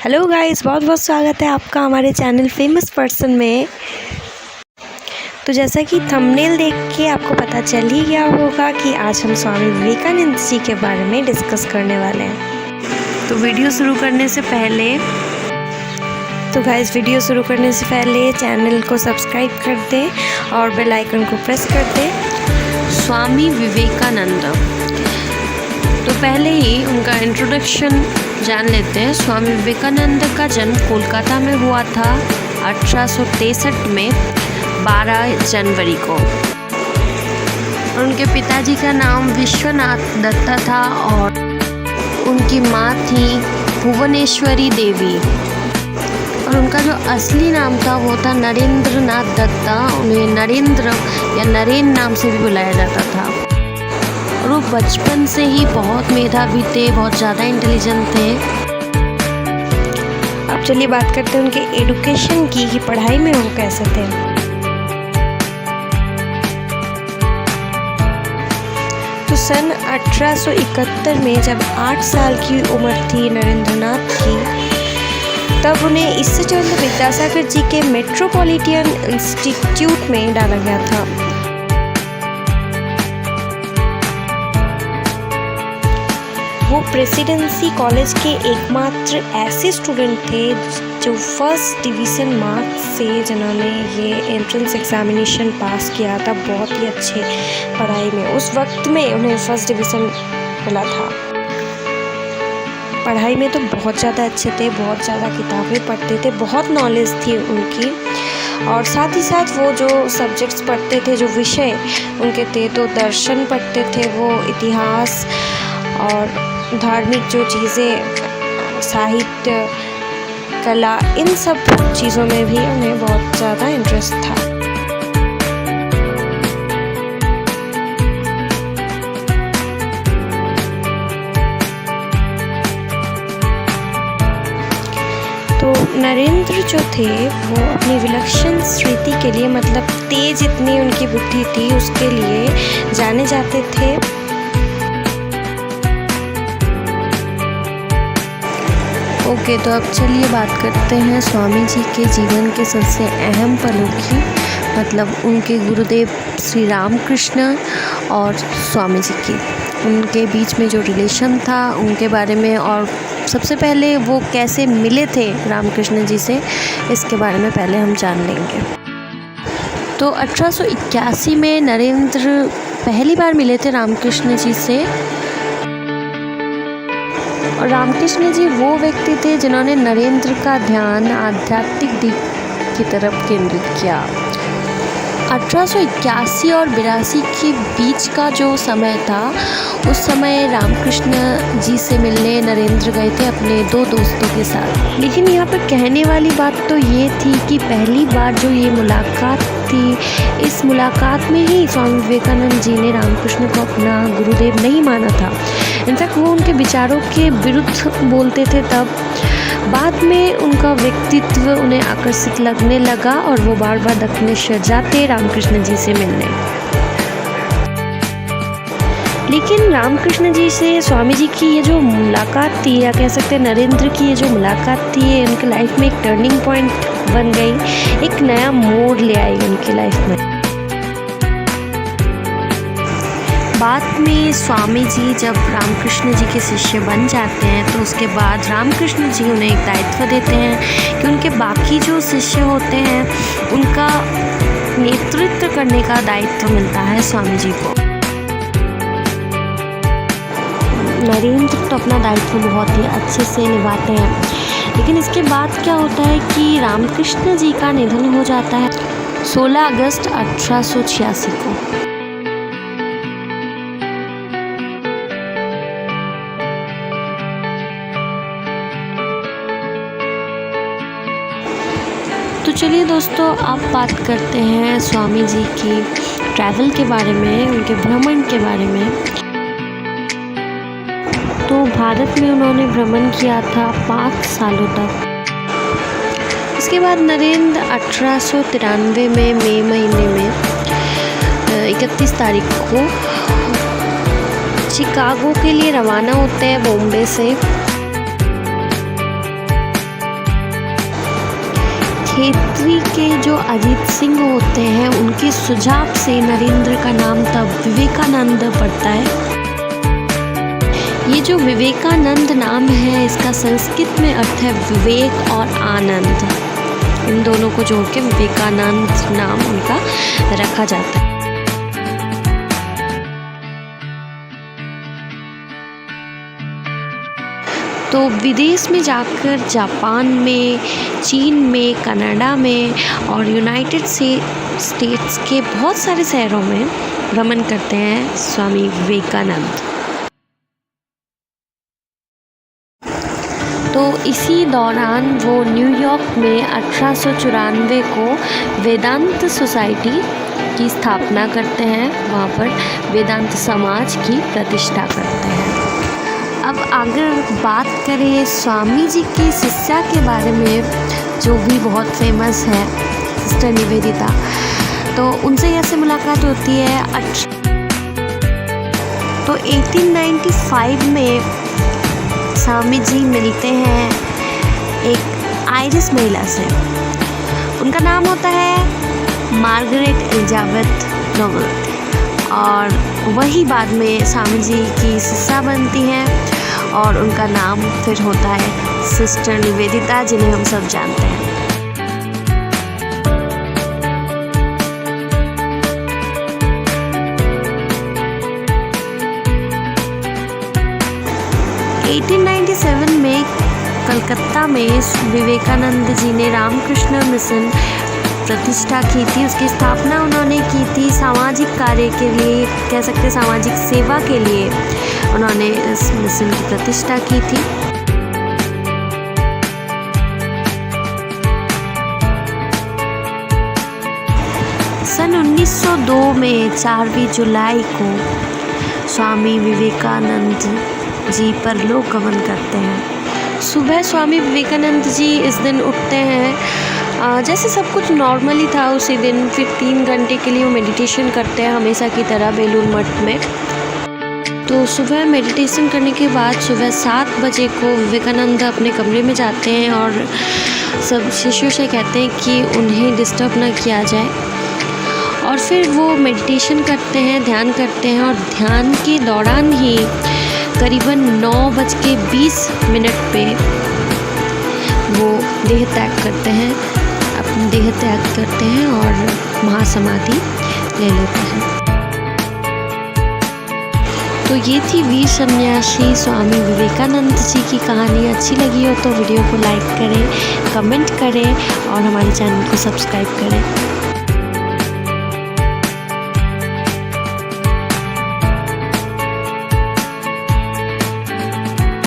Hello guys, बहुत बहुत स्वागत है आपका हमारे चैनल फेमस पर्सन में। तो जैसा कि थंबनेल देख के आपको पता चल ही गया होगा कि आज हम स्वामी विवेकानंद जी के बारे में डिस्कस करने वाले हैं। तो वीडियो शुरू करने से पहले चैनल को सब्सक्राइब कर दें और बेल आइकन को प्रेस कर दें। स्वामी विवेकानंद, तो पहले ही उनका इंट्रोडक्शन जान लेते हैं। स्वामी विवेकानंद का जन्म कोलकाता में हुआ था 1863 में 12 जनवरी को। और उनके पिताजी का नाम विश्वनाथ दत्ता था और उनकी माँ थी भुवनेश्वरी देवी। और उनका जो असली नाम था वो था नरेंद्र नाथ दत्ता। उन्हें नरेंद्र या नरेन नाम से भी बुलाया जाता था। और वो बचपन से ही बहुत मेधावी थे, बहुत ज़्यादा इंटेलिजेंट थे। अब चलिए बात करते हैं उनके एडुकेशन की, कि पढ़ाई में वो कैसे थे। तो सन 1871 में जब 8 साल की उम्र थी नरेंद्रनाथ की, तब उन्हें ईश्वरचंद्र विद्यासागर जी के मेट्रोपॉलिटन इंस्टीट्यूट में डाला गया था। वो प्रेसिडेंसी कॉलेज के एकमात्र ऐसे स्टूडेंट थे जो फर्स्ट डिवीज़न मार्क्स से, जिन्होंने ये एंट्रेंस एग्जामिनेशन पास किया था बहुत ही अच्छे पढ़ाई में। उस वक्त में उन्हें फर्स्ट डिवीज़न मिला था। पढ़ाई में तो बहुत ज़्यादा अच्छे थे, बहुत ज़्यादा किताबें पढ़ते थे, बहुत नॉलेज थी उनकी। और साथ ही साथ वो जो सब्जेक्ट्स पढ़ते थे, जो विषय उनके थे, तो दर्शन पढ़ते थे, वो इतिहास और धार्मिक जो चीज़ें, साहित्य, कला, इन सब चीज़ों में भी उन्हें बहुत ज़्यादा इंटरेस्ट था। तो नरेंद्र जो थे वो अपनी विलक्षण स्मृति के लिए, मतलब तेज इतनी उनकी बुद्धि थी, उसके लिए जाने जाते थे। ओके, तो अब चलिए बात करते हैं स्वामी जी के जीवन के सबसे अहम पलों की, मतलब उनके गुरुदेव श्री रामकृष्ण और स्वामी जी की, उनके बीच में जो रिलेशन था उनके बारे में, और सबसे पहले वो कैसे मिले थे रामकृष्ण जी से, इसके बारे में पहले हम जान लेंगे। तो 1881 में नरेंद्र पहली बार मिले थे रामकृष्ण जी से। और रामकृष्ण जी वो व्यक्ति थे जिन्होंने नरेंद्र का ध्यान आध्यात्मिक दिक की तरफ केंद्रित किया। 1881 और 82 के बीच का जो समय था, उस समय रामकृष्ण जी से मिलने नरेंद्र गए थे अपने 2 दोस्तों के साथ। लेकिन यहाँ पर कहने वाली बात तो ये थी कि पहली बार जो ये मुलाकात थी, इस मुलाकात में ही स्वामी विवेकानंद जी ने रामकृष्ण को अपना गुरुदेव नहीं माना था। इनफैक्ट वो उनके विचारों के विरुद्ध बोलते थे। तब बाद में उनका व्यक्तित्व उन्हें आकर्षित लगने लगा और वो बार बार दक्षिणेश्वर जाते रामकृष्ण जी से मिलने। लेकिन रामकृष्ण जी से स्वामी जी की ये जो मुलाकात थी, या कह सकते हैं नरेंद्र की ये जो मुलाकात थी, ये उनके लाइफ में एक टर्निंग पॉइंट बन गई, एक नया मोड़ ले आई उनकी लाइफ में। बाद में स्वामी जी जब रामकृष्ण जी के शिष्य बन जाते हैं, तो उसके बाद रामकृष्ण जी उन्हें एक दायित्व देते हैं कि उनके बाकी जो शिष्य होते हैं उनका नेतृत्व करने का दायित्व मिलता है स्वामी जी को। नरेंद्र तो अपना दायित्व बहुत ही अच्छे से निभाते हैं। लेकिन इसके बाद क्या होता है कि रामकृष्ण जी का निधन हो जाता है 16 अगस्त 1886 को। तो चलिए दोस्तों, अब बात करते हैं स्वामी जी की ट्रैवल के बारे में, उनके भ्रमण के बारे में। तो भारत में उन्होंने भ्रमण किया था 5 सालों तक। इसके बाद नरेंद्र 1893 में मई महीने में 31 तारीख को शिकागो के लिए रवाना होते हैं बॉम्बे से। खेतरी के जो अजीत सिंह होते हैं उनके सुझाव से नरेंद्र का नाम तब विवेकानंद पड़ता है। ये जो विवेकानंद नाम है इसका संस्कृत में अर्थ है विवेक और आनंद। इन दोनों को जोड़ के विवेकानंद नाम उनका रखा जाता है। तो विदेश में जाकर जापान में, चीन में, कनाडा में और यूनाइटेड स्टेट्स के बहुत सारे शहरों में भ्रमण करते हैं स्वामी विवेकानंद। तो इसी दौरान वो न्यूयॉर्क में 1894 को वेदांत सोसाइटी की स्थापना करते हैं। वहाँ पर वेदांत समाज की प्रतिष्ठा करते हैं। अब अगर बात करें स्वामी जी की शिष्या के बारे में, जो भी बहुत फेमस है, सिस्टर निवेदिता, तो उनसे कैसे मुलाकात होती है। तो 1895 में स्वामी जी मिलते हैं एक आयरिश महिला से। उनका नाम होता है मार्गरेट एलिजाबेथ नोबल, और वही बाद में स्वामी जी की शिष्या बनती हैं और उनका नाम फिर होता है सिस्टर निवेदिता, जिन्हें हम सब जानते हैं। में कलकत्ता में विवेकानंद जी ने रामकृष्ण मिशन प्रतिष्ठा की थी। उसकी स्थापना उन्होंने की थी सामाजिक कार्य के लिए, कह सकते हैं सामाजिक सेवा के लिए उन्होंने इस मिशन की प्रतिष्ठा की थी। सन 1902 में 4 जुलाई को स्वामी विवेकानंद जी परलोक गमन करते हैं। सुबह स्वामी विवेकानंद जी इस दिन उठते हैं, जैसे सब कुछ नॉर्मली था उसी दिन। फिर 3 घंटे के लिए वो मेडिटेशन करते हैं हमेशा की तरह बेलूर मठ में। तो सुबह मेडिटेशन करने के बाद सुबह 7 बजे को विवेकानंद अपने कमरे में जाते हैं और सब शिष्यों से कहते हैं कि उन्हें डिस्टर्ब ना किया जाए। और फिर वो मेडिटेशन करते हैं, ध्यान करते हैं, और ध्यान के दौरान ही करीबन 9:20 पे वो देह त्याग करते हैं, अपनी देह त्याग करते हैं और महासमाधि ले लेते हैं। तो ये थी वीर सन्यासी स्वामी विवेकानंद जी की कहानी। अच्छी लगी हो तो वीडियो को लाइक करें, कमेंट करें और हमारे चैनल को सब्सक्राइब करें।